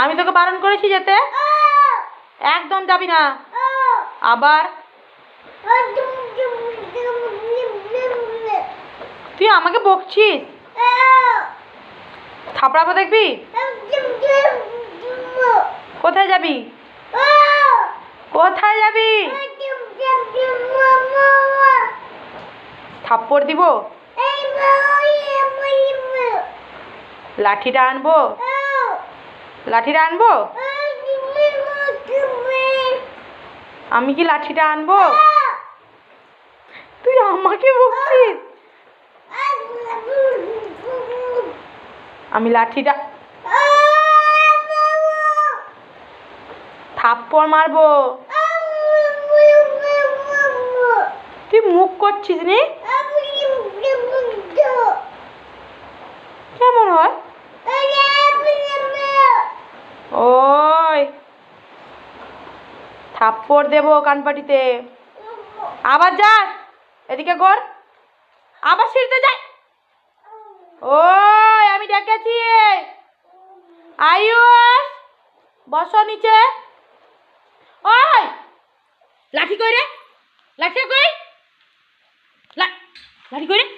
আমি তোকে বারণ করেছি যেতে, একদম যাবি না। আবার তুই আমাকে বকছিস, থাপড়াবো দেখবি। কোথায় যাবি, কোথায় যাবি? থাপ্পড় দিব, লাঠিটা আনবো, লাঠিটা আনবো, আমি কি লাঠিটা আনবো? তুই আমাকে বকছিস, আমি লাঠিটা থাপ্পড় মারবো। তুই মুখ করছিস নি, কেমন হয়? ওই থাপ্পড় দেবো কানপাটিতে। আবার যাস, এদিকে কর, আবার সিঁড়িতে যাই। ওই আমি ডেকেছি, আয়ুষ বসো নিচে। ওই লাঠি কই রে, লাঠি কই, লাঠি কই রে?